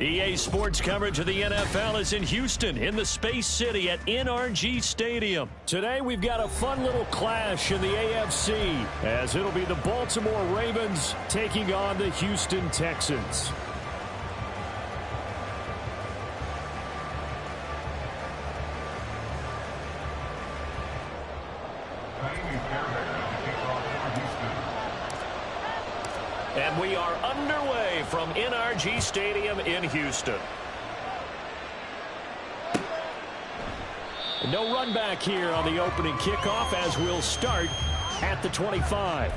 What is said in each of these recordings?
EA Sports coverage of the NFL is in Houston in the Space City at NRG Stadium. Today we've got a fun little clash in the AFC as it'll be the Baltimore Ravens taking on the Houston Texans. And we are underway from NRG Stadium in Houston. No run back here on the opening kickoff as we'll start at the 25.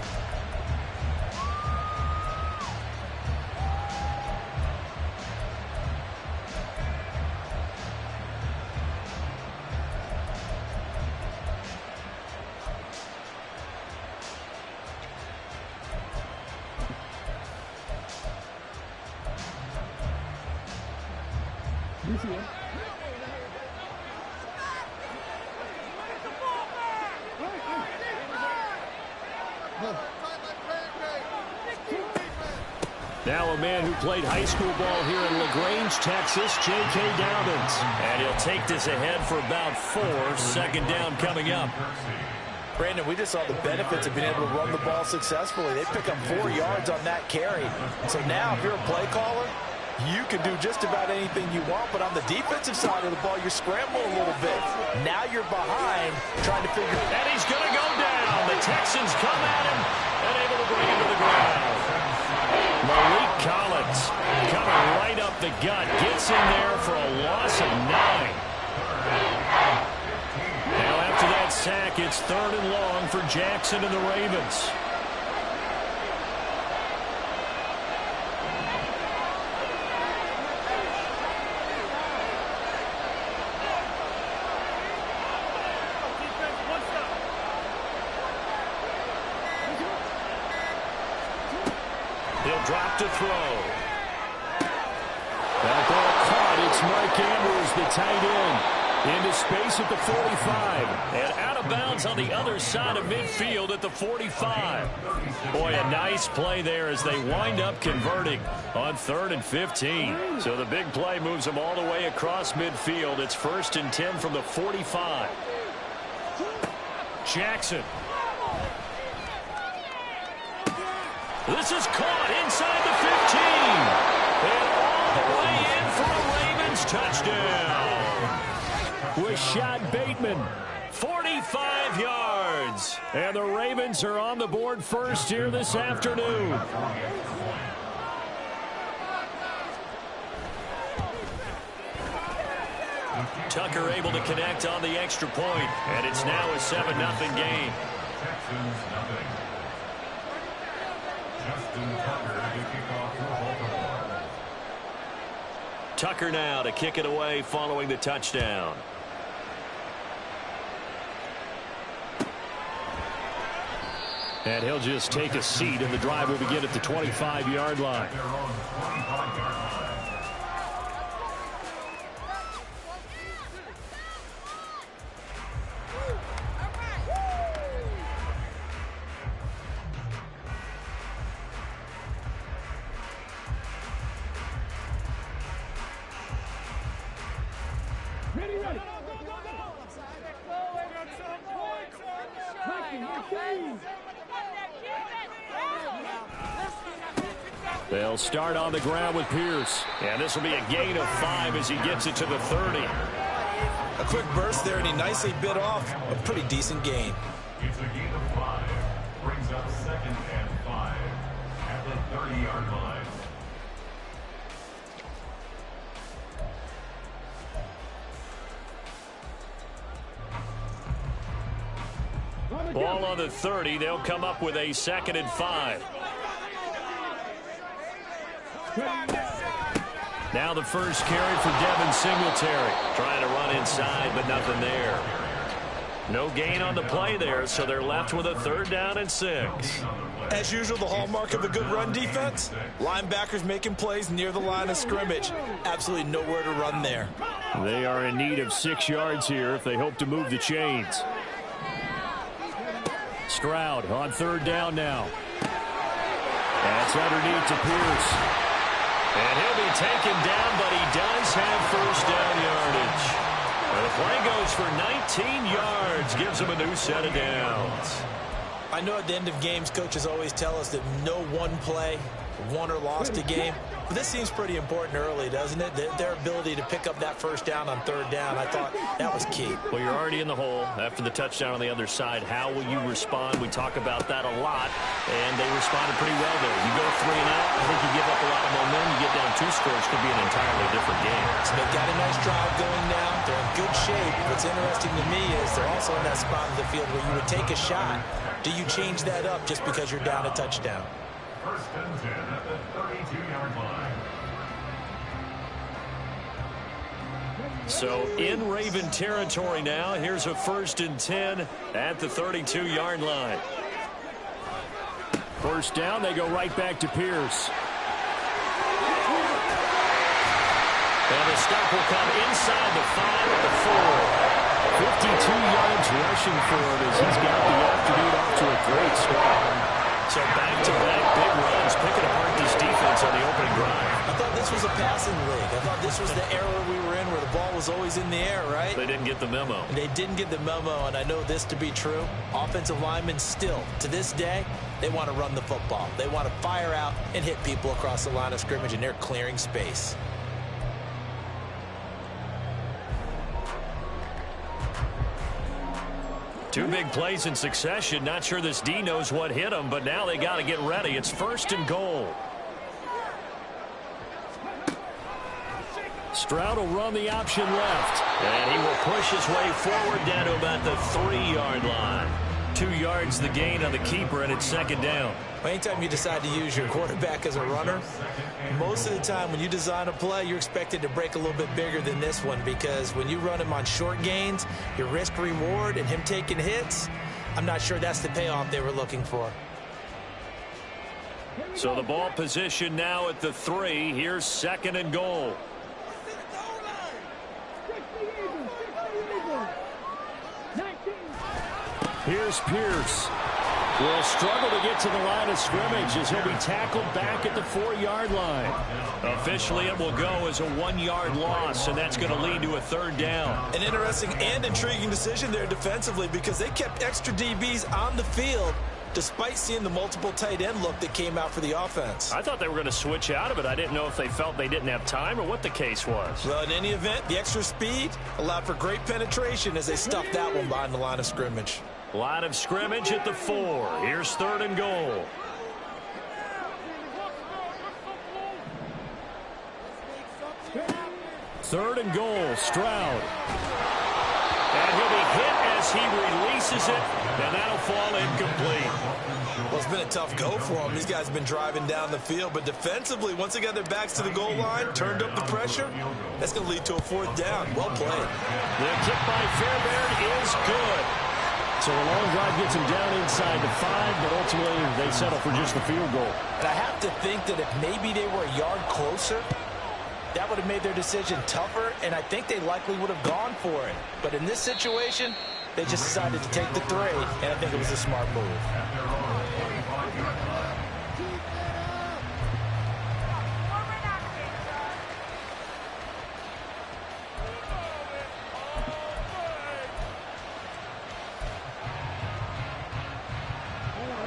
Now a man who played high school ball here in LaGrange, Texas, J.K. Dobbins. And he'll take this ahead for about 4. Second down coming up. Brandon, we just saw the benefits of being able to run the ball successfully. They pick up 4 yards on that carry. So now if you're a play caller, you can do just about anything you want, but on the defensive side of the ball, you're scrambling a little bit. Now you're behind, trying to figure... And he's going to go down. The Texans come at him and able to bring him to the ground. Malik Collins coming right up the gut. Gets in there for a loss of 9. Now after that sack, it's 3rd and long for Jackson and the Ravens. He'll drop to throw. That ball caught. It's Mark Andrews, the tight end. Into space at the 45. And out of bounds on the other side of midfield at the 45. Boy, a nice play there as they wind up converting on 3rd and 15. So the big play moves them all the way across midfield. It's 1st and 10 from the 45. Jackson. This is caught inside the 15. And all the way in for a Ravens touchdown. Rashad Bateman, 45 yards. And the Ravens are on the board first here this afternoon. Tucker able to connect on the extra point. And it's now a 7-0 game. Tucker now to kick it away following the touchdown. And he'll just take a seat, and the drive will begin at the 25-yard line. They'll start on the ground with Pierce. And this will be a gain of 5 as he gets it to the 30. A quick burst there, and he nicely bit off a pretty decent gain. It's a gain of 5. Brings up 2nd and 5 at the 30-yard line. Ball on the 30. They'll come up with a 2nd and 5. Now the first carry for Devin Singletary. Trying to run inside, but nothing there. No gain on the play there, so they're left with a 3rd down and 6. As usual, the hallmark of a good run defense, linebackers making plays near the line of scrimmage. Absolutely nowhere to run there. They are in need of 6 yards here if they hope to move the chains. Stroud on 3rd down now. That's underneath to Pierce. And he'll be taken down 15 yards gives them a new set of downs. I know at the end of games, coaches always tell us that no one play won or lost a game. But this seems pretty important early, doesn't it? Their ability to pick up that first down on third down, I thought that was key. Well, you're already in the hole after the touchdown on the other side. How will you respond? We talk about that a lot, and they responded pretty well there. You go 3 and out, I think you give up a lot of momentum. You get down 2 scores, could be an entirely different game. So they've got a nice drive going now. They're in good shape. What's interesting to me is they're also in that spot of the field where you would take a shot. Do you change that up just because you're down a touchdown? First and 10 at the 32-yard line. So in Raven territory now. Here's a 1st and 10 at the 32-yard line. First down, they go right back to Pierce. And the stop will come inside the 5 at the 4. 52 yards rushing for him as he's got the afternoon off to a great start. So back-to-back big runs, picking apart this defense on the opening drive. I thought this was a passing league. I thought this was the era we were in where the ball was always in the air, right? They didn't get the memo. They didn't get the memo, and I know this to be true. Offensive linemen still, to this day, they want to run the football. They want to fire out and hit people across the line of scrimmage, and they're clearing space. Two big plays in succession. Not sure this D knows what hit him, but now they got to get ready. It's 1st and goal. Stroud will run the option left. And he will push his way forward down to about the 3-yard line. 2 yards the gain on the keeper, and it's 2nd down. Anytime you decide to use your quarterback as a runner, most of the time when you design a play, you're expected to break a little bit bigger than this one, because when you run him on short gains, your risk-reward and him taking hits, I'm not sure that's the payoff they were looking for. So the ball position now at the 3. Here's 2nd and goal. Here's Pierce. Will struggle to get to the line of scrimmage as he'll be tackled back at the 4-yard line. Officially, it will go as a 1-yard loss, and that's going to lead to a 3rd down. An interesting and intriguing decision there defensively, because they kept extra DBs on the field despite seeing the multiple tight end look that came out for the offense. I thought they were going to switch out of it. I didn't know if they felt they didn't have time or what the case was. Well, in any event, the extra speed allowed for great penetration as they stuffed that one behind the line of scrimmage. Line of scrimmage at the 4. Here's 3rd and goal. Third and goal, Stroud. And he'll be hit as he releases it, and that'll fall incomplete. Well, it's been a tough go for them. These guys have been driving down the field, but defensively, once they got their backs to the goal line, turned up the pressure, that's going to lead to a 4th down. Well played. The kick by Fairbairn is good. So a long drive gets him down inside the 5, but ultimately they settle for just the field goal. And I have to think that if maybe they were a yard closer, that would have made their decision tougher, and I think they likely would have gone for it. But in this situation, they just decided to take the 3, and I think it was a smart move.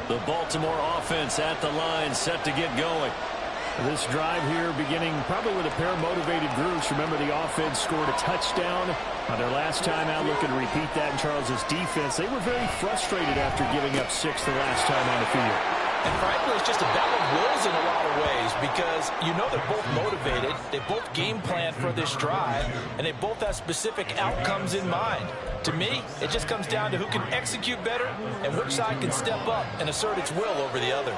The Baltimore offense at the line, set to get going. This drive here beginning probably with a pair of motivated groups. Remember, the offense scored a touchdown on their last time out. Looking to repeat that in Charles's defense. They were very frustrated after giving up 6 the last time on the field. And frankly, it's just a battle of wills in a lot of ways, because you know they're both motivated. They both game plan for this drive, and they both have specific outcomes in mind. To me, it just comes down to who can execute better and which side can step up and assert its will over the other.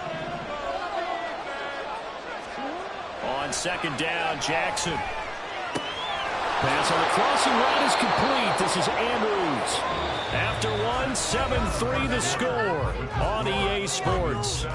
On 2nd down, Jackson. Pass on the crossing route is complete. This is Andrews. After 1, 7-3 the score on EA Sports.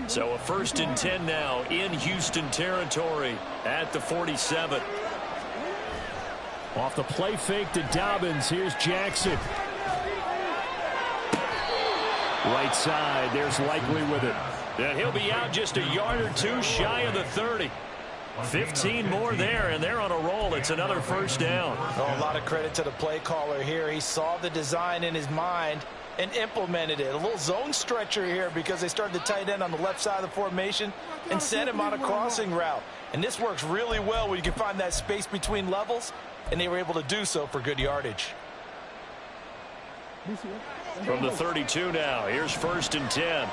So a 1st and 10 now in Houston territory at the 47. Off the play fake to Dobbins. Here's Jackson. Right side. There's Likely with it. And he'll be out just a yard or two shy of the 30. 15 more there, and they're on a roll. It's another 1st down. Oh, a lot of credit to the play caller here. He saw the design in his mind and implemented it. A little zone stretcher here because they started the tight end on the left side of the formation and sent him on a crossing route. And this works really well when you can find that space between levels, and they were able to do so for good yardage. From the 32 now, here's 1st and 10.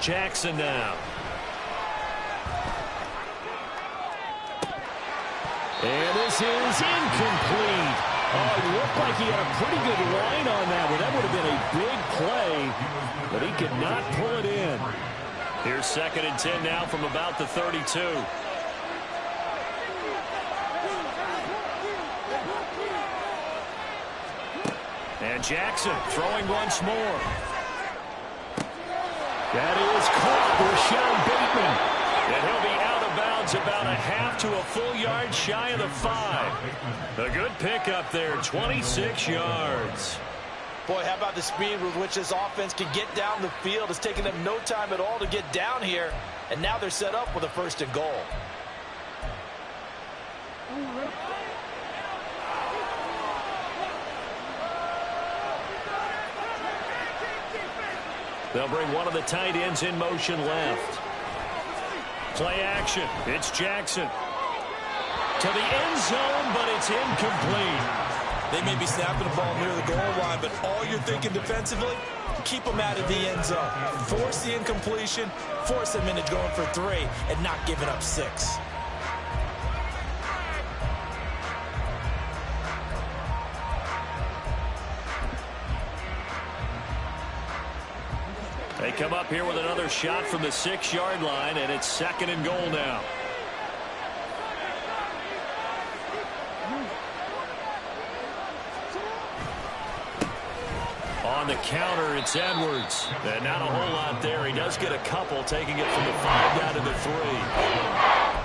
Jackson now. And this is incomplete. Oh, it looked like he had a pretty good line on that one. That would have been a big play, but he could not pull it in. Here's 2nd and 10 now from about the 32. And Jackson throwing once more. That is caught. Rashawn Bateman. And he'll be out of bounds about a half to a full yard shy of the 5. A good pickup there, 26 yards. Boy, how about the speed with which this offense can get down the field? It's taken them no time at all to get down here, and now they're set up with a 1st and goal. They'll bring one of the tight ends in motion left. Play action. It's Jackson. To the end zone, but it's incomplete. They may be snapping the ball near the goal line, but all you're thinking defensively, keep them out of the end zone. Force the incompletion, force them into going for 3, and not giving up 6. They come up here with another shot from the 6-yard line, and it's 2nd and goal now. On the counter, it's Edwards. And not a whole lot there. He does get a couple, taking it from the 5 down to the 3.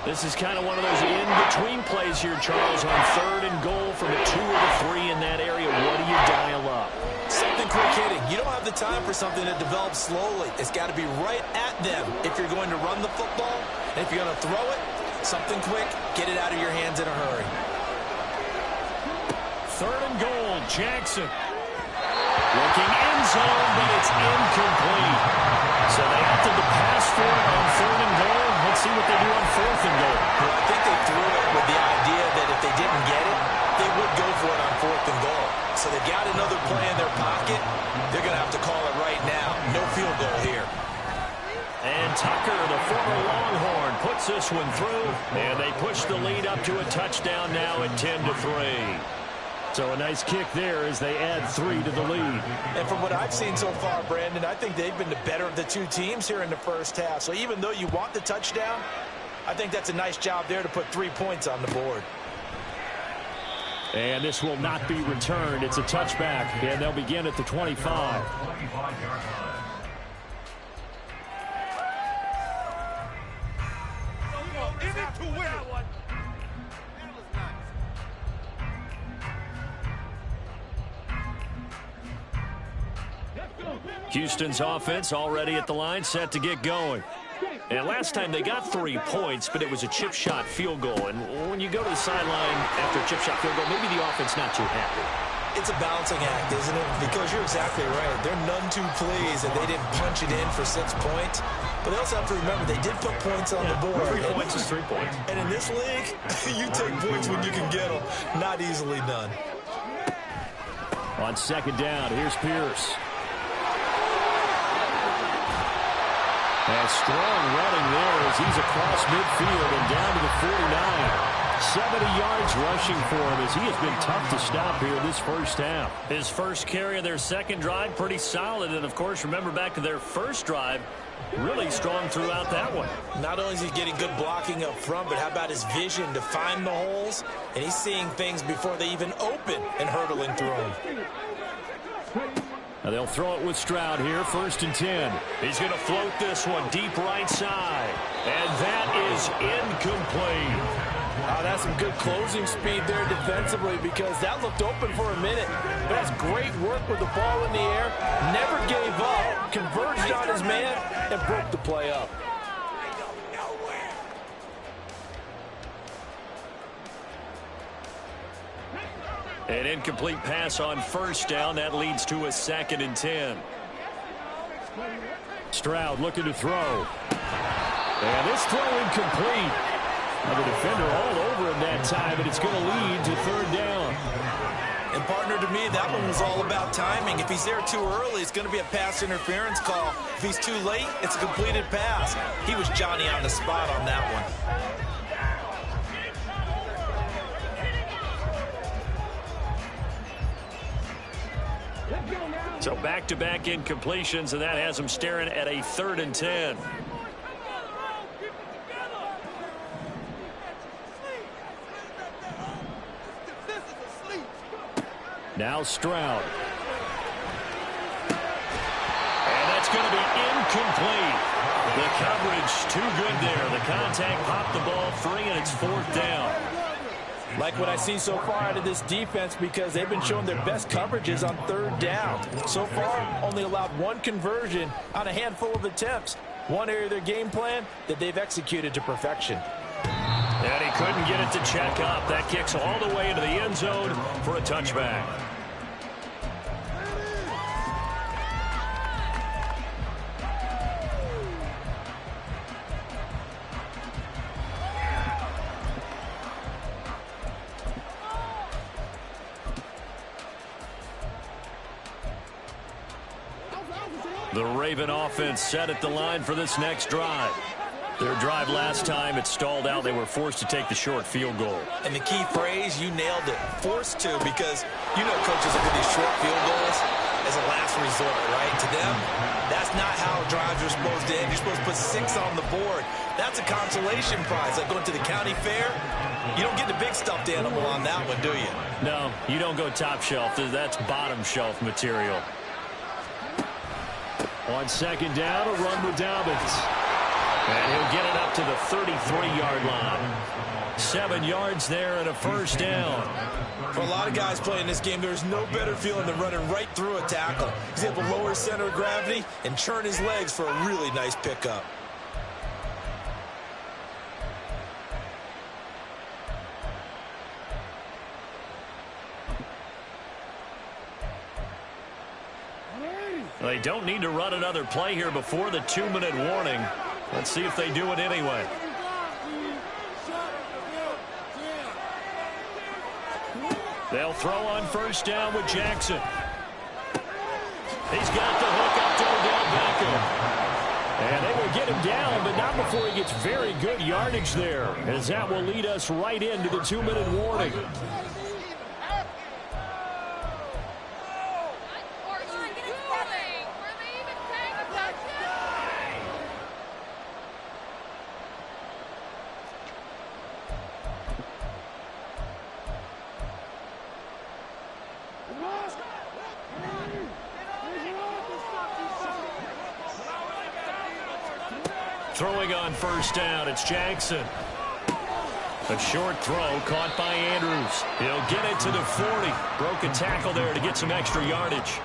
This is kind of one of those in-between plays here, Charles, on 3rd and goal from a 2 or the 3 in that area. What do you dial up? Something quick hitting. You don't have the time for something that develops slowly. It's got to be right at them if you're going to run the football. And if you're going to throw it, something quick, get it out of your hands in a hurry. 3rd and goal, Jackson. Looking end zone, but it's incomplete. So they opted to pass for it on 3rd and goal. Let's see what they do on 4th and goal. Well, I think they threw it with the idea that if they didn't get it, they would go for it on 4th and goal. So they got another play in their pocket. They're going to have to call it right now. No field goal here. And Tucker, the former Longhorn, puts this one through. And they push the lead up to a touchdown now at 10-3. So a nice kick there as they add 3 to the lead. And from what I've seen so far, Brandon, I think they've been the better of the 2 teams here in the first half. So even though you want the touchdown, I think that's a nice job there to put 3 points on the board. And this will not be returned. It's a touchback, and they'll begin at the 25. Houston's offense already at the line, set to get going. And last time they got 3 points, but it was a chip shot field goal. And when you go to the sideline after a chip shot field goal, maybe the offense not too happy. It's a balancing act, isn't it? Because you're exactly right. They're none too pleased that they didn't punch it in for 6 points. But they also have to remember they did put points on the board. 3 points is 3 points. And in this league, you take points when you can get them. Not easily done. On 2nd down, here's Pierce. And strong running there as he's across midfield and down to the 49. 70 yards rushing for him as he has been tough to stop here this first half. His first carry of their second drive, pretty solid. And, of course, remember back to their first drive, really strong throughout that one. Not only is he getting good blocking up front, but how about his vision to find the holes? And he's seeing things before they even open and hurdling through them. Now they'll throw it with Stroud here, 1st and 10. He's going to float this one deep right side. And that is incomplete. Oh, that's some good closing speed there defensively because that looked open for a minute. But that's great work with the ball in the air. Never gave up, converged on his man, and broke the play up. An incomplete pass on 1st down. That leads to a 2nd and 10. Stroud looking to throw. And this throw incomplete. Now the defender all over him that time, but it's going to lead to 3rd down. And partner, to me, that one was all about timing. If he's there too early, it's going to be a pass interference call. If he's too late, it's a completed pass. He was Johnny on the spot on that one. So back-to-back incompletions, and that has him staring at a 3rd and 10. Now Stroud. And that's going to be incomplete. The coverage too good there. The contact popped the ball free, and it's 4th down. Like what I see so far out of this defense because they've been showing their best coverages on 3rd down. So far, only allowed 1 conversion on a handful of attempts. One area of their game plan that they've executed to perfection. And he couldn't get it to check up. That kicks all the way into the end zone for a touchback. The Raven offense set at the line for this next drive. Their drive last time, it stalled out. They were forced to take the short field goal. And the key phrase, you nailed it, forced to, because you know coaches look at these short field goals as a last resort, right? To them, that's not how drives are supposed to end. You're supposed to put 6 on the board. That's a consolation prize, like going to the county fair. You don't get the big stuffed animal on that one, do you? No, you don't go top shelf. That's bottom shelf material. On 2nd down, a run with Dobbins. And he'll get it up to the 33-yard line. 7 yards there and a 1st down. For a lot of guys playing this game, there's no better feeling than running right through a tackle. He's able to lower his center of gravity and churn his legs for a really nice pickup. They don't need to run another play here before the 2-minute warning. Let's see if they do it anyway. They'll throw on 1st down with Jackson. He's got the hook up to Odell Beckham. And they will get him down, but not before he gets very good yardage there, as that will lead us right into the 2-minute warning. Throwing on 1st down, it's Jackson. A short throw caught by Andrews. He'll get it to the 40. Broke a tackle there to get some extra yardage.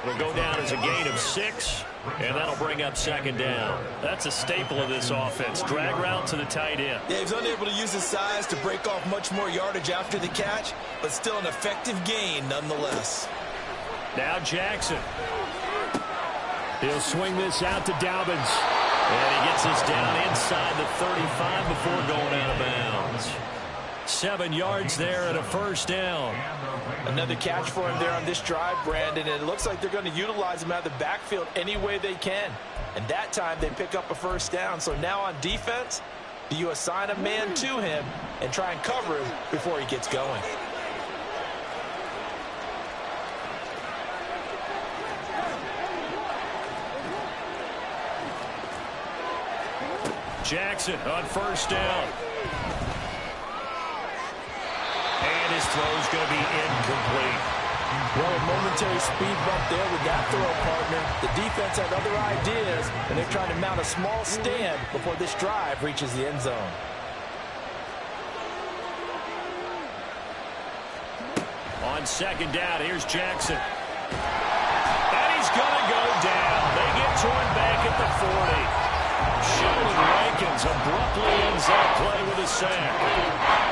It'll go down as a gain of 6, and that'll bring up 2nd down. That's a staple of this offense. Drag route to the tight end. Yeah, he's unable to use his size to break off much more yardage after the catch, but still an effective gain nonetheless. Now Jackson. He'll swing this out to Dobbins. And he gets us down inside the 35 before going out of bounds. 7 yards there and a 1st down. Another catch for him there on this drive, Brandon, and it looks like they're going to utilize him out of the backfield any way they can. And that time they pick up a 1st down. So now on defense, Do you assign a man to him and try and cover him before he gets going? Jackson on first down. And his throw's going to be incomplete. Well, a momentary speed bump there with that throw partner. The defense had other ideas, and they're trying to mount a small stand before this drive reaches the end zone. On second down, here's Jackson. And he's going to go down. They get to him back at the 40. Sheldon Rankins abruptly ends that play with a sack.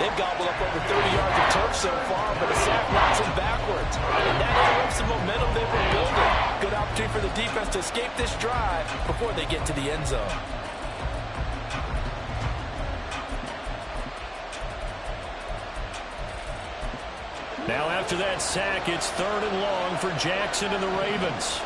They've gobbled up over 30 yards of turf so far, but a sack knocks them backwards. And that interrupts the momentum they were building. Good opportunity for the defense to escape this drive before they get to the end zone. Now after that sack, it's 3rd and long for Jackson and the Ravens.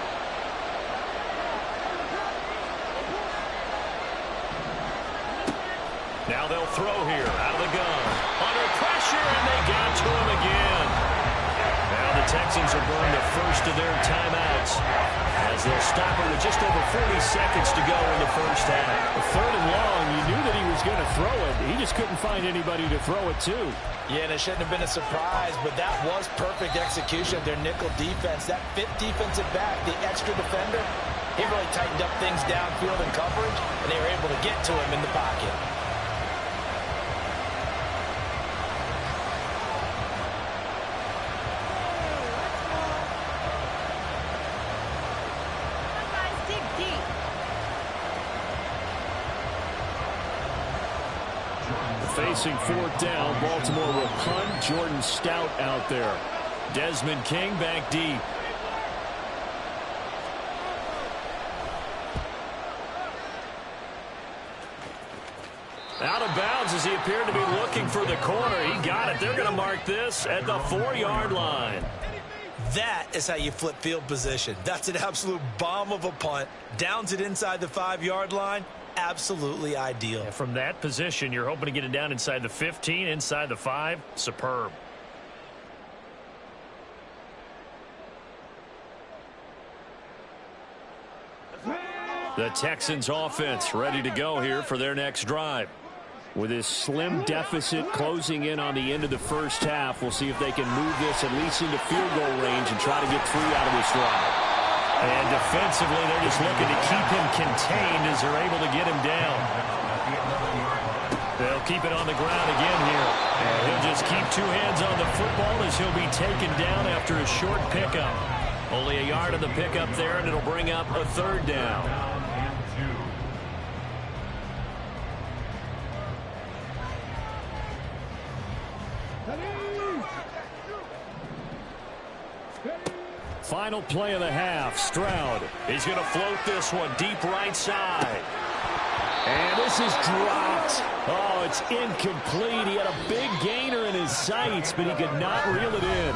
Now they'll throw here out of the gun. Under pressure, and they got to him again. Now the Texans will burn the first of their timeouts as they'll stop it with just over 40 seconds to go in the first half. 3rd and long, you knew that he was going to throw it. He just couldn't find anybody to throw it to. Yeah, and it shouldn't have been a surprise, but that was perfect execution of their nickel defense. That 5th defensive back, the extra defender, he really tightened up things downfield in coverage, and they were able to get to him in the pocket. Facing 4th down, Baltimore will punt. Jordan Stout out there. Desmond King back deep. Out of bounds as he appeared to be looking for the corner. He got it. They're going to mark this at the 4-yard line. That is how you flip field position. That's an absolute bomb of a punt. Downs it inside the 5-yard line. Absolutely ideal. And from that position, you're hoping to get it down inside the 15, inside the 5. Superb. The Texans offense ready to go here for their next drive. With this slim deficit closing in on the end of the first half, we'll see if they can move this at least into field goal range and try to get 3 out of this drive. And defensively, they're just looking to keep him contained as they're able to get him down. They'll keep it on the ground again here. And he'll just keep 2 hands on the football as he'll be taken down after a short pickup. Only a yard of the pickup there, and it'll bring up a 3rd down. Final play of the half. Stroud. He's going to float this one deep right side. And this is dropped. Oh, it's incomplete. He had a big gainer in his sights, but he could not reel it in.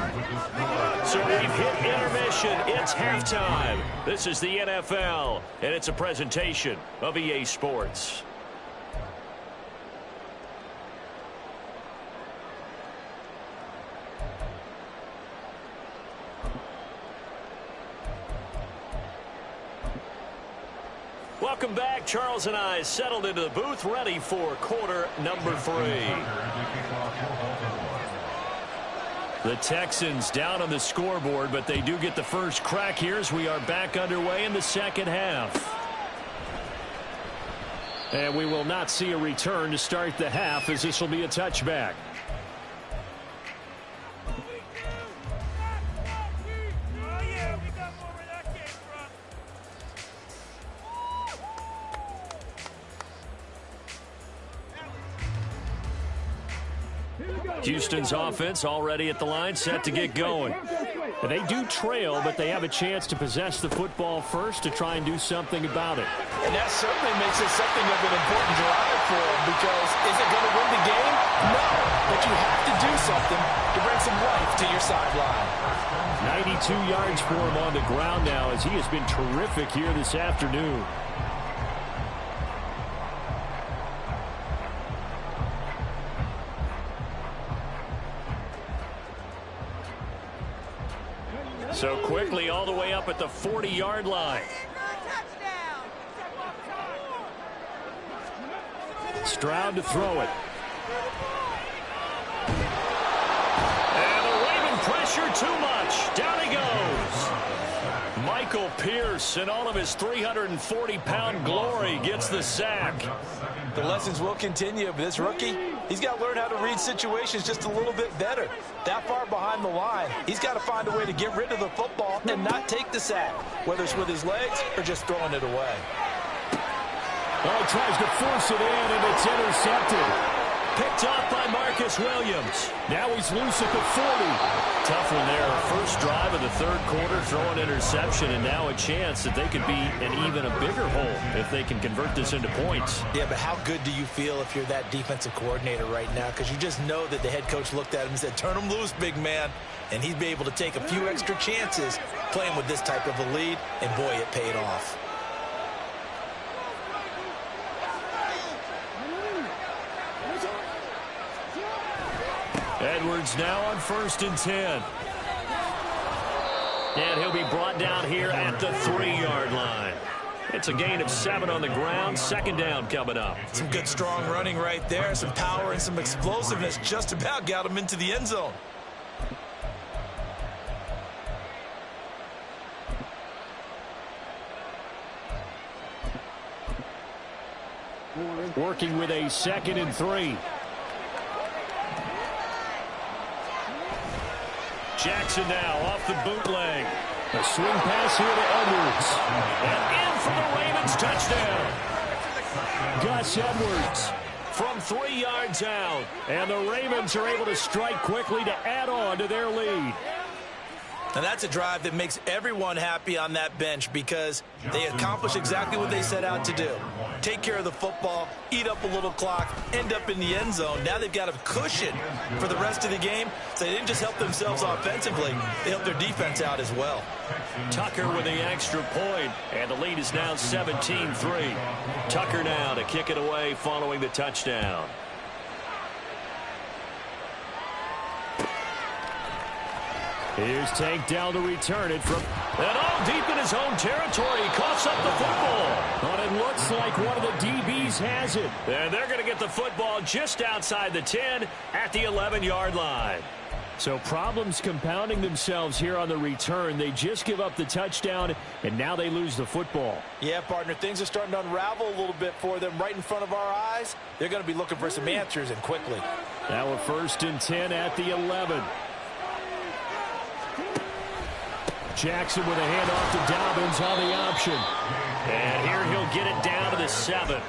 So we've hit intermission. It's halftime. This is the NFL, and it's a presentation of EA Sports. Welcome back. Charles and I settled into the booth, ready for quarter number 3. The Texans down on the scoreboard, but they do get the first crack here as we are back underway in the second half. And we will not see a return to start the half, as this will be a touchback. Houston's offense already at the line, set to get going. And they do trail, but they have a chance to possess the football first to try and do something about it. And that certainly makes it something of an important drive for them, because is it going to win the game? No, but you have to do something to bring some life to your sideline. 92 yards for him on the ground now, as he has been terrific here this afternoon. So quickly all the way up at the 40-yard line. Stroud to throw it. And the Raven pressure too much. Down he goes. Michael Pierce, in all of his 340-pound glory, gets the sack. The lessons will continue, but this rookie, he's got to learn how to read situations just a little bit better. That far behind the line, he's got to find a way to get rid of the football and not take the sack, whether it's with his legs or just throwing it away. Oh, he tries to force it in, and it's intercepted. Picked off by Marcus Williams. Now he's loose at the 40. Tough one there. First drive of the third quarter, throwing interception, and now a chance that they could be in even a bigger hole if they can convert this into points. Yeah, but how good do you feel if you're that defensive coordinator right now? Because you just know that the head coach looked at him and said, turn him loose, big man. And he'd be able to take a few extra chances playing with this type of a lead, and boy, it paid off. Edwards now on 1st and 10. And he'll be brought down here at the 3-yard line. It's a gain of 7 on the ground. 2nd down coming up. Some good strong running right there. Some power and some explosiveness just about got him into the end zone. Working with a 2nd and 3. Jackson now off the bootleg. A swing pass here to Edwards. And in for the Ravens touchdown. Gus Edwards from 3 yards out. And the Ravens are able to strike quickly to add on to their lead. And that's a drive that makes everyone happy on that bench because they accomplish exactly what they set out to do. Take care of the football, eat up a little clock, end up in the end zone. Now they've got a cushion for the rest of the game. So they didn't just help themselves offensively, they helped their defense out as well. Tucker with the extra point, and the lead is now 17-3. Tucker now to kick it away following the touchdown. Here's Tank down to return it from... And all deep in his own territory. He coughs up the football. But it looks like one of the DBs has it. And they're going to get the football just outside the 10 at the 11-yard line. So problems compounding themselves here on the return. They just give up the touchdown, and now they lose the football. Yeah, partner, things are starting to unravel a little bit for them right in front of our eyes. They're going to be looking for some answers, and quickly. Now a 1st and 10 at the 11. Jackson with a handoff to Dobbins on the option. And here he'll get it down to the 7.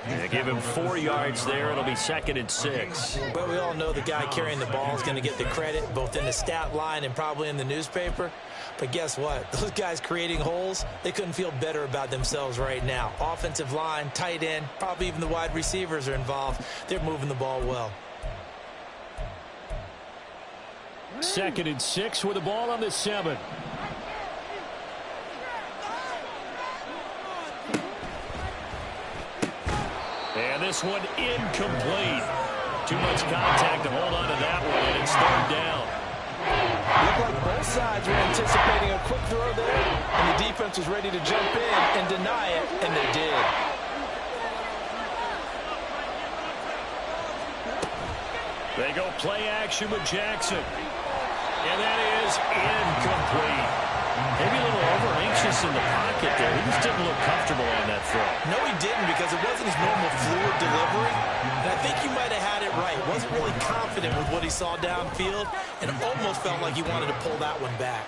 They give him 4 yards there. It'll be 2nd and 6. But we all know the guy carrying the ball is going to get the credit, both in the stat line and probably in the newspaper. But guess what? Those guys creating holes, they couldn't feel better about themselves right now. Offensive line, tight end, probably even the wide receivers are involved. They're moving the ball well. 2nd and 6 with the ball on the 7. And this one incomplete. Too much contact to hold on to that one, and it's 3rd down. Looked like both sides were anticipating a quick throw there, and the defense was ready to jump in and deny it, and they did. They go play action with Jackson. And that is incomplete. Maybe a little over-anxious in the pocket there. He just didn't look comfortable on that throw. No, he didn't, because it wasn't his normal fluid delivery. And I think he might have had it right. Wasn't really confident with what he saw downfield, and almost felt like he wanted to pull that one back.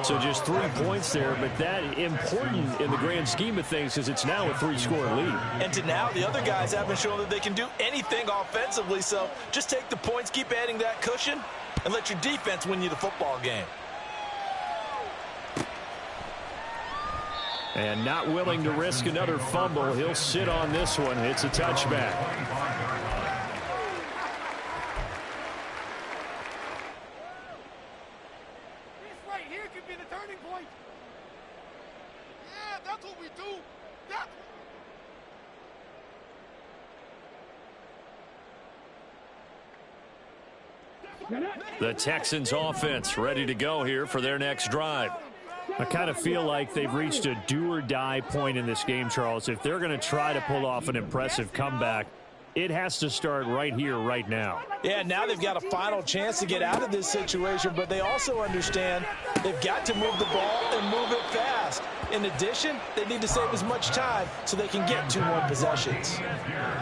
So just 3 points there, but that important in the grand scheme of things because it's now a 3-score lead. And to now, the other guys haven't shown that they can do anything offensively, so just take the points, keep adding that cushion, and let your defense win you the football game. And not willing to risk another fumble. He'll sit on this one. It's a touchback. This right here could be the turning point. Yeah, that's what we do. That's The Texans offense ready to go here for their next drive. I kind of feel like they've reached a do-or-die point in this game, Charles. If they're going to try to pull off an impressive comeback, it has to start right here, right now. Yeah, now they've got a final chance to get out of this situation, but they also understand they've got to move the ball and move it fast. In addition, they need to save as much time so they can get 2 more possessions.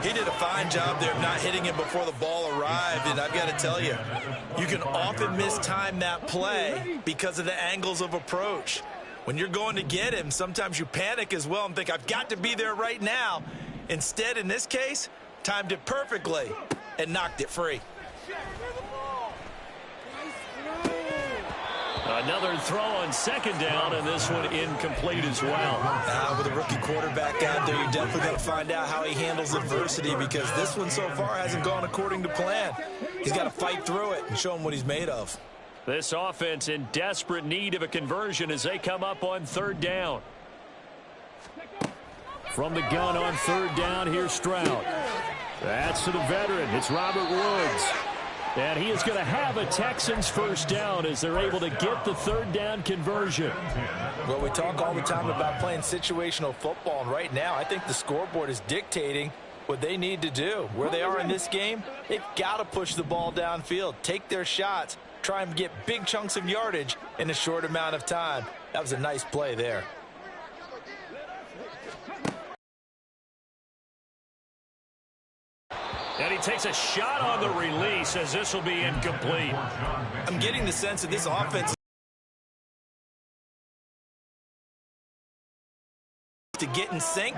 He did a fine job there of not hitting him before the ball arrived, and I've got to tell you, you can often mistime that play because of the angles of approach. When you're going to get him, sometimes you panic as well and think, I've got to be there right now. Instead, in this case, timed it perfectly and knocked it free. Another throw on second down, and this one incomplete as well. With a rookie quarterback out there, you're definitely going to find out how he handles adversity, because this one so far hasn't gone according to plan. He's got to fight through it and show him what he's made of. This offense in desperate need of a conversion as they come up on third down. From the gun on third down, here's Stroud. That's to the veteran. It's Robert Woods. And he is going to have a Texans first down as they're able to get the third down conversion. Well, we talk all the time about playing situational football, and right now I think the scoreboard is dictating what they need to do. Where they are in this game, they've got to push the ball downfield, take their shots, try and get big chunks of yardage in a short amount of time. That was a nice play there. And he takes a shot on the release as this will be incomplete. I'm getting the sense that this offense to get in sync.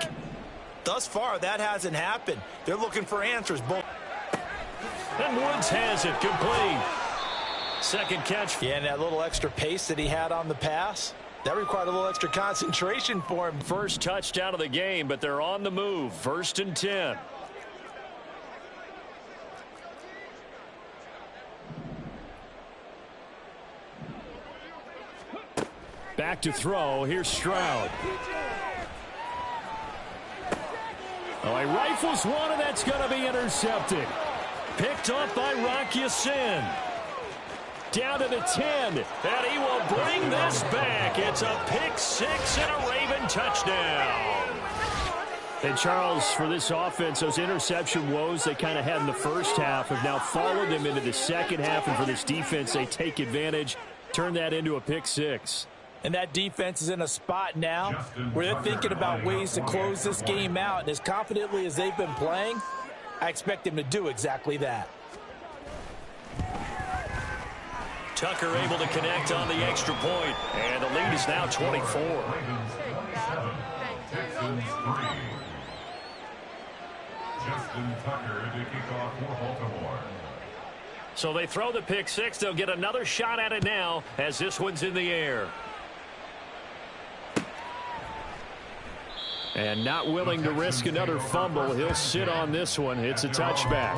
Thus far, that hasn't happened. They're looking for answers. And Woods has it complete. Second catch. Yeah, and that little extra pace that he had on the pass, that required a little extra concentration for him. First touchdown of the game, but they're on the move. 1st and 10. Back to throw. Here's Stroud. Oh, he rifles one, and that's going to be intercepted. Picked up by Rocky Sin. Down to the 10. And he will bring this back. It's a pick 6 and a Raven touchdown. And Charles, for this offense, those interception woes they kind of had in the first half have now followed them into the second half. And for this defense, they take advantage, turn that into a pick 6. And that defense is in a spot now where they're thinking about ways to close this game out. And as confidently as they've been playing, I expect them to do exactly that. Tucker able to connect on the extra point. And the lead is now 24. Texans 3. Justin Tucker to kick off for Baltimore. So they throw the pick 6. They'll get another shot at it now as this one's in the air. And not willing to risk another fumble. He'll sit on this one. It's a touchback.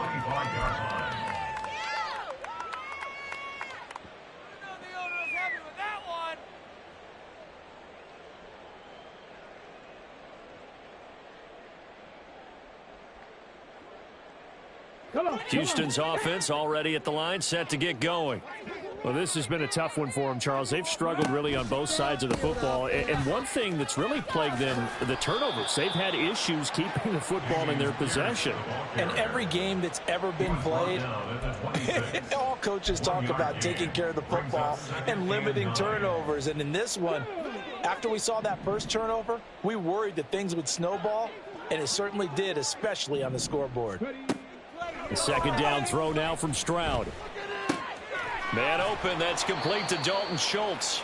Houston's offense already at the line, set to get going. Well, this has been a tough one for them, Charles. They've struggled really on both sides of the football. And one thing that's really plagued them, the turnovers. They've had issues keeping the football in their possession. And every game that's ever been played, all coaches talk about taking care of the football and limiting turnovers. And in this one, after we saw that first turnover, we worried that things would snowball, and it certainly did, especially on the scoreboard. The second down throw now from Stroud. Man open, that's complete to Dalton Schultz.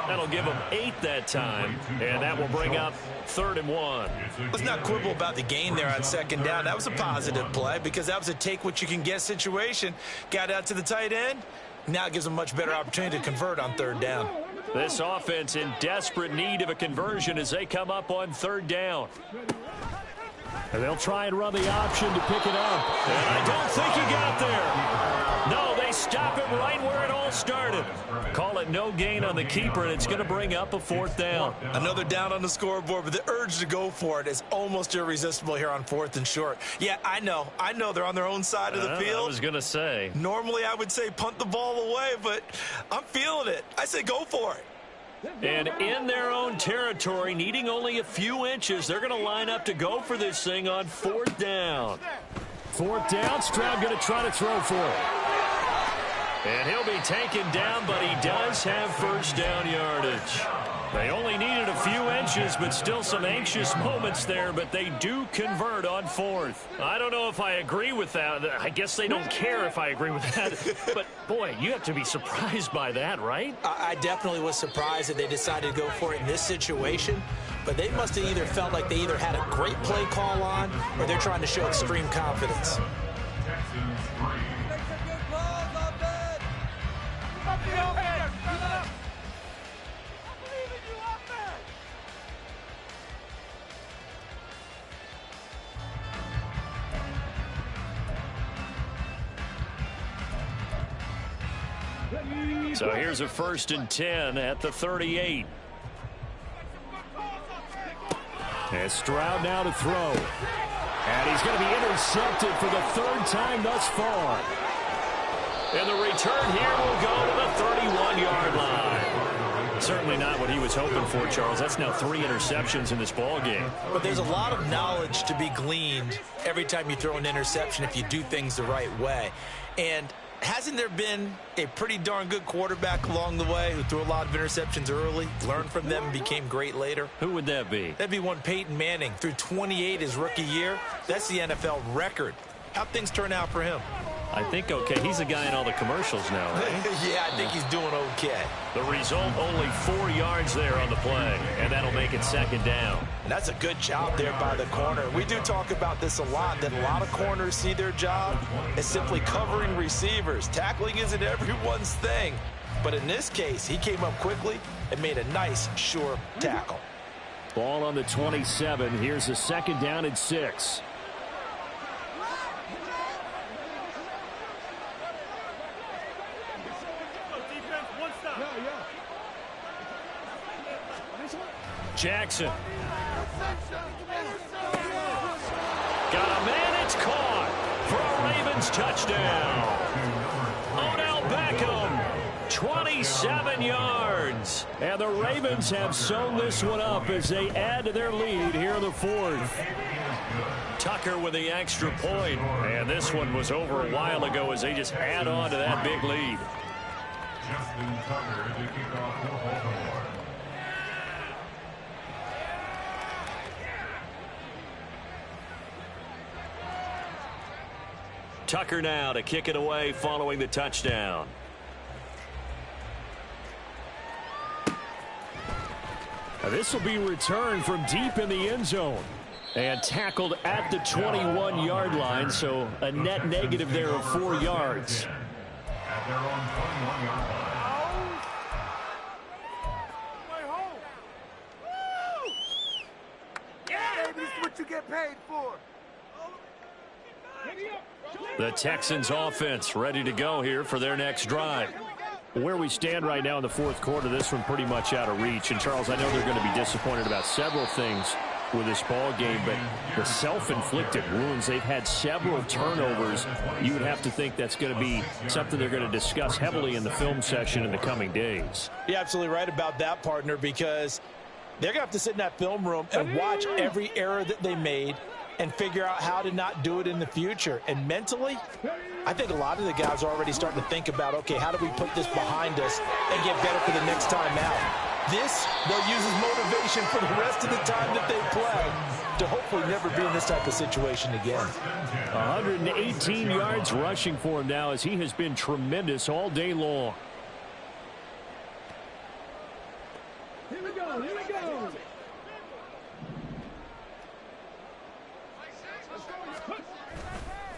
That'll give him 8 that time, and that will bring up 3rd and 1. Let's not quibble about the gain there on second down. That was a positive play because that was a take-what-you-can-get situation. Got out to the tight end. Now it gives them a much better opportunity to convert on 3rd down. This offense in desperate need of a conversion as they come up on 3rd down. And they'll try and run the option to pick it up. And I don't think he got there. No, they stop it right where it all started. started. Call it no gain on the keeper, and it's going to bring up a 4th down. Another down on the scoreboard, but the urge to go for it is almost irresistible here on 4th and short. Yeah, I know they're on their own side of the field. I was going to say. Normally I would say punt the ball away, but I'm feeling it. I say go for it. And in their own territory, needing only a few inches, they're going to line up to go for this thing on 4th down. 4th down, Stroud going to try to throw for it. And he'll be taken down, but he does have 1st down yardage. They only needed a few inches, but still some anxious moments there, but they do convert on 4th. I don't know if I agree with that. I guess they don't care if I agree with that. But, boy, you have to be surprised by that, right? I definitely was surprised that they decided to go for it in this situation, but they must have either felt like they either had a great play call on or they're trying to show extreme confidence. So here's a 1st and 10 at the 38. And Stroud now to throw. And he's going to be intercepted for the 3rd time thus far. And the return here will go to the 31-yard line. Certainly not what he was hoping for, Charles. That's now 3 interceptions in this ball game. But there's a lot of knowledge to be gleaned every time you throw an interception if you do things the right way. And hasn't there been a pretty darn good quarterback along the way who threw a lot of interceptions early, learned from them, and became great later? Who would that be? That'd be one Peyton Manning. Threw 28 his rookie year. That's the NFL record. How'd things turn out for him? I think okay. He's a guy in all the commercials now, right? Yeah, I think he's doing okay. The result, only 4 yards there on the play, and that'll make it 2nd down. And that's a good job there by the corner. We do talk about this a lot, that a lot of corners see their job as simply covering receivers. Tackling isn't everyone's thing. But in this case, he came up quickly and made a nice, sure tackle. Ball on the 27. Here's a 2nd down and 6. Jackson. Got a man, it's caught for a Ravens touchdown. Odell Beckham, 27 yards. And the Ravens have sewn this one up as they add to their lead here in the 4th. Tucker with the extra point. And this one was over a while ago as they just add on to that big lead. Justin Tucker to kick off for Baltimore. Tucker now to kick it away following the touchdown. Now this will be returned from deep in the end zone and tackled at the 21-yard line, so a net negative there of 4 yards. At their own 21-yard line. Yeah, this is what you get paid for. The Texans offense ready to go here for their next drive. Where we stand right now in the 4th quarter, this one pretty much out of reach. And, Charles, I know they're going to be disappointed about several things with this ball game, but the self-inflicted wounds, they've had several turnovers. You would have to think that's going to be something they're going to discuss heavily in the film session in the coming days. You're absolutely right about that, partner, because they're going to have to sit in that film room and watch every error that they made and figure out how to not do it in the future. And mentally, I think a lot of the guys are already starting to think about, okay, how do we put this behind us and get better for the next time out? This, they'll use as motivation for the rest of the time that they play to hopefully never be in this type of situation again. 118 yards rushing for him now as he has been tremendous all day long. Here we go, here we go.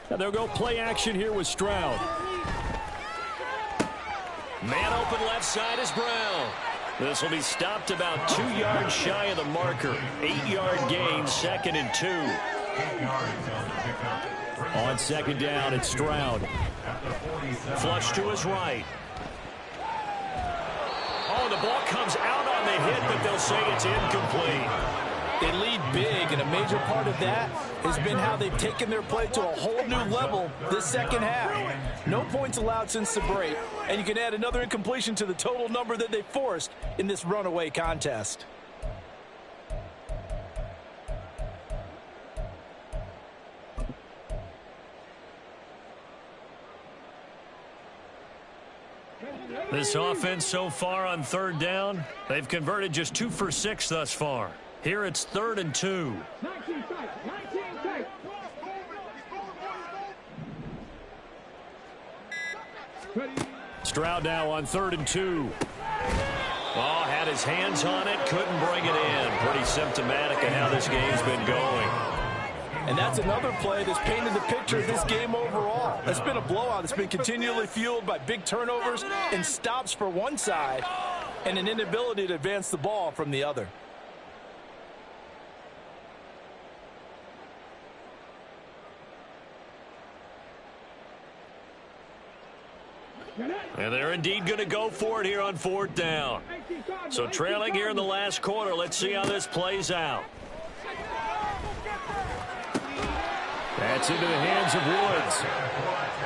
Now they'll go play action here with Stroud. Man open left side is Brown. This will be stopped about 2 yards shy of the marker. 8-yard gain, 2nd and 2. On 2nd down, it's Stroud. Flush to his right. Oh, the ball comes out on the hit, but they'll say it's incomplete. They lead big, and a major part of that has been how they've taken their play to a whole new level this second half. No points allowed since the break, and you can add another incompletion to the total number that they forced in this runaway contest. This offense so far on third down, they've converted just 2 for 6 thus far. Here it's 3rd and 2. Stroud now on 3rd and 2. Oh, had his hands on it, couldn't bring it in. Pretty symptomatic of how this game's been going. And that's another play that's painted the picture of this game overall. It's been a blowout. It's been continually fueled by big turnovers and stops for one side and an inability to advance the ball from the other. And they're indeed going to go for it here on 4th down. So trailing here in the last quarter, let's see how this plays out. That's into the hands of Woods.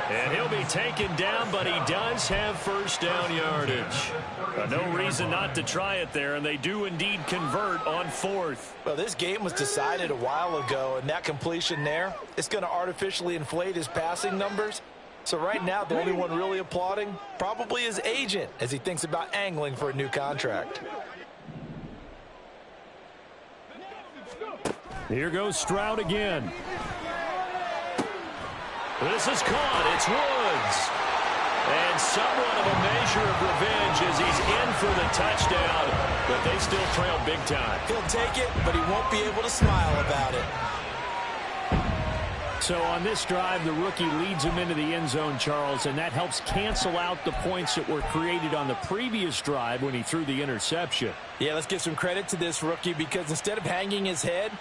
And he'll be taken down, but he does have first down yardage. No reason not to try it there, and they do indeed convert on 4th. Well, this game was decided a while ago, and that completion there is going to artificially inflate his passing numbers. So right now, the only one really applauding probably his agent as he thinks about angling for a new contract. Here goes Stroud again. This is caught. It's Woods. And somewhat of a measure of revenge as he's in for the touchdown, but they still trail big time. He'll take it, but he won't be able to smile about it. So on this drive, the rookie leads him into the end zone, Charles, and that helps cancel out the points that were created on the previous drive when he threw the interception. Yeah, let's give some credit to this rookie because instead of hanging his head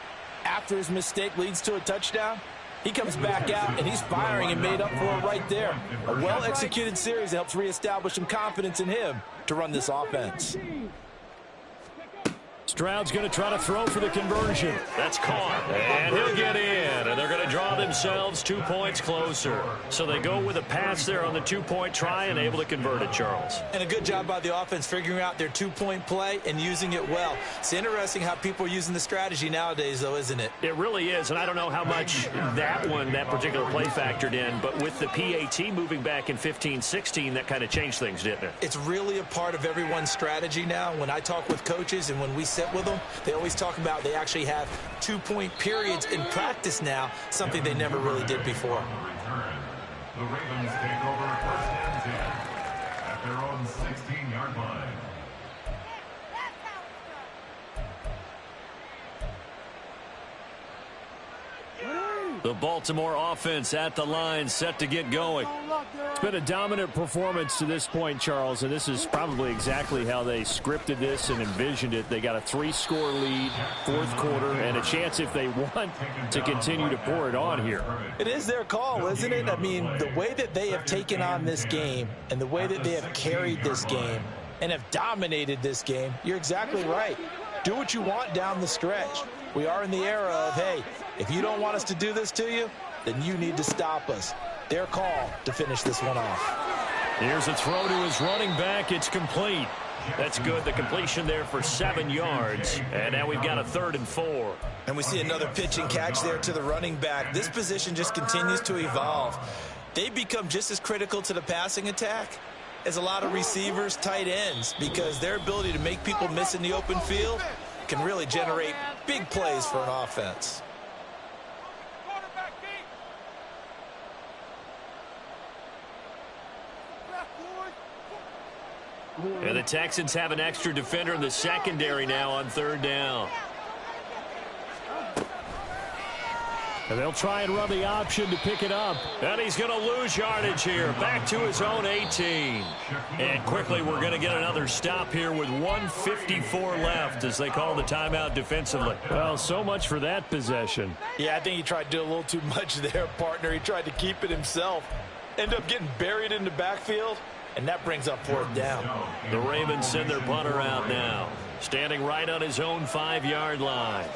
after his mistake leads to a touchdown, he comes back out and he's firing and made up for it right there. A well-executed series that helps reestablish some confidence in him to run this offense. Stroud's going to try to throw for the conversion. That's caught. And he'll get in. And they're going to draw themselves 2 points closer. So they go with a pass there on the 2-point try and able to convert it, Charles. And a good job by the offense figuring out their 2-point play and using it well. It's interesting how people are using the strategy nowadays, though, isn't it? It really is. And I don't know how much that particular play factored in. But with the PAT moving back in 15-16, that kind of changed things, didn't it? It's really a part of everyone's strategy now. When I talk with coaches and when we sit with them, they always talk about they actually have 2-point periods in practice now, something they never really did before. The Ravens take over 1st and 10 at their own 16-yard line. The Baltimore offense at the line, set to get going. It's been a dominant performance to this point, Charles, and this is probably exactly how they scripted this and envisioned it. They got a 3-score lead, 4th quarter, and a chance if they want to continue to pour it on here. It is their call, isn't it? I mean, the way that they have taken on this game and the way that they have carried this game and have dominated this game, you're exactly right. Do what you want down the stretch. We are in the era of, hey, if you don't want us to do this to you, then you need to stop us. Their call to finish this one off. Here's a throw to his running back. It's complete. That's good. The completion there for 7 yards. And now we've got a 3rd and 4. And we see another pitch and catch there to the running back. This position just continues to evolve. They've become just as critical to the passing attack as a lot of receivers, tight ends, because their ability to make people miss in the open field can really generate big plays for an offense. And the Texans have an extra defender in the secondary now on 3rd down. And they'll try and run the option to pick it up. And he's going to lose yardage here. Back to his own 18. And quickly we're going to get another stop here with 1:54 left as they call the timeout defensively. Well, so much for that possession. Yeah, I think he tried to do a little too much there, partner. He tried to keep it himself. Ended up getting buried in the backfield. and that brings up 4th down. The Ravens send their punter out now, standing right on his own 5-yard line.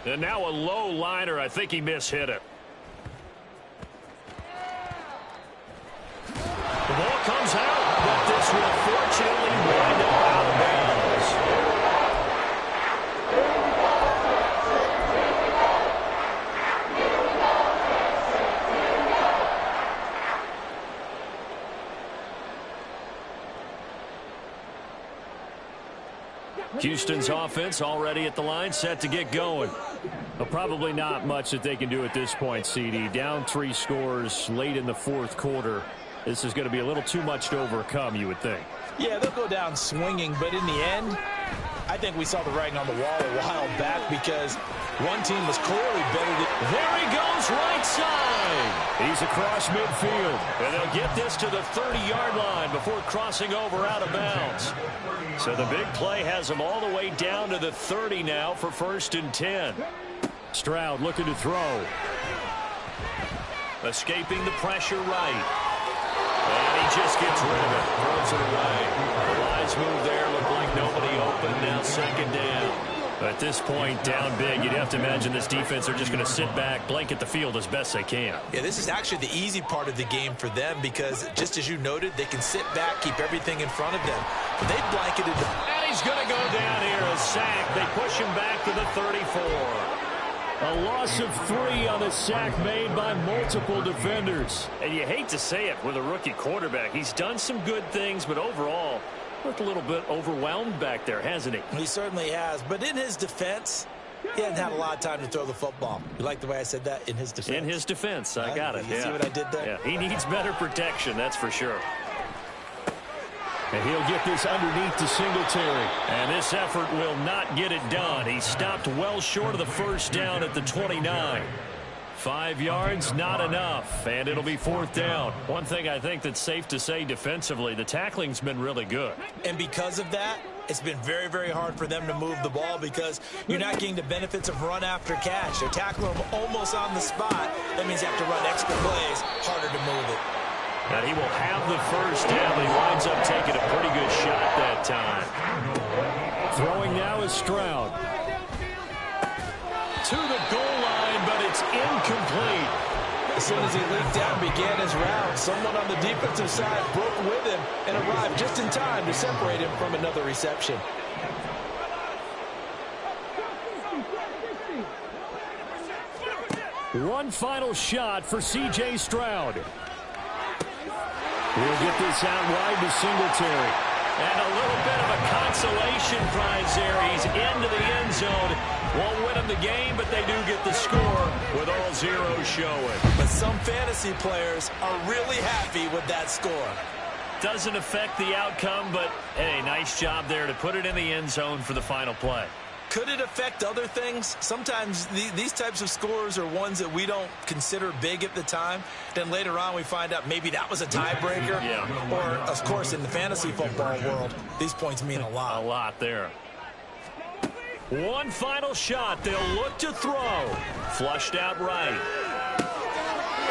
And now a low liner. I think he mishit it. The ball comes out, but this will fortunately wind up out of bounds. Houston's offense already at the line, set to get going. Well, probably not much that they can do at this point, CD. Down 3 scores late in the 4th quarter. This is going to be a little too much to overcome, you would think. Yeah, they'll go down swinging, but in the end, I think we saw the writing on the wall a while back because one team was clearly better than... There he goes, right side. He's across midfield, and they'll get this to the 30-yard line before crossing over out of bounds. So the big play has them all the way down to the 30 now for 1st and 10. Stroud looking to throw. Escaping the pressure right. And he just gets rid of it. Throws it away. The wise move there. Looked like nobody open. Now 2nd down. At this point, down big, you'd have to imagine this defense are just going to sit back, blanket the field as best they can. Yeah, this is actually the easy part of the game for them because, just as you noted, they can sit back, keep everything in front of them. But they blanketed the... And he's going to go down here, a sack. They push him back to the 34. A loss of 3 on the sack made by multiple defenders. And you hate to say it with a rookie quarterback. He's done some good things, but overall, looked a little bit overwhelmed back there, hasn't he? He certainly has. But in his defense, he hasn't had a lot of time to throw the football. You like the way I said that? In his defense. In his defense. I got it. You see what I did there? Yeah, he needs better protection, that's for sure. And he'll get this underneath to Singletary. And this effort will not get it done. He stopped well short of the 1st down at the 29. 5 yards, not enough. And it'll be 4th down. One thing I think that's safe to say defensively, the tackling's been really good. And because of that, it's been very, very hard for them to move the ball because you're not getting the benefits of run after catch. They're tackling them almost on the spot. That means you have to run extra plays, harder to move it. And he will have the 1st down. He winds up taking a pretty good shot that time. Throwing now is Stroud. To the goal line, but it's incomplete. As soon as he leaked out and began his route, someone on the defensive side broke with him and arrived just in time to separate him from another reception. One final shot for C.J. Stroud. We'll get this out wide to Singletary. And a little bit of a consolation prize there. He's into the end zone. Won't win them the game, but they do get the score with all zeros showing. But some fantasy players are really happy with that score. Doesn't affect the outcome, but, hey, nice job there to put it in the end zone for the final play. Could it affect other things? Sometimes these types of scores are ones that we don't consider big at the time. Then later on we find out maybe that was a tiebreaker. Yeah. Or, of course, in the fantasy football world, these points mean a lot. A lot there. One final shot. They'll look to throw. Flushed out right.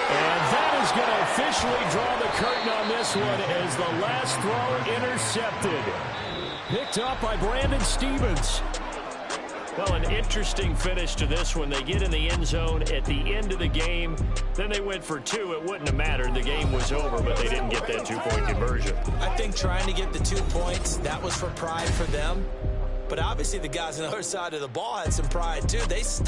And that is going to officially draw the curtain on this one as the last throw intercepted. Picked up by Brandon Stevens. Well, an interesting finish to this one. They get in the end zone at the end of the game. Then they went for 2. It wouldn't have mattered. The game was over, but they didn't get that 2-point conversion. I think trying to get the 2 points, that was for pride for them. But obviously the guys on the other side of the ball had some pride, too. They stopped.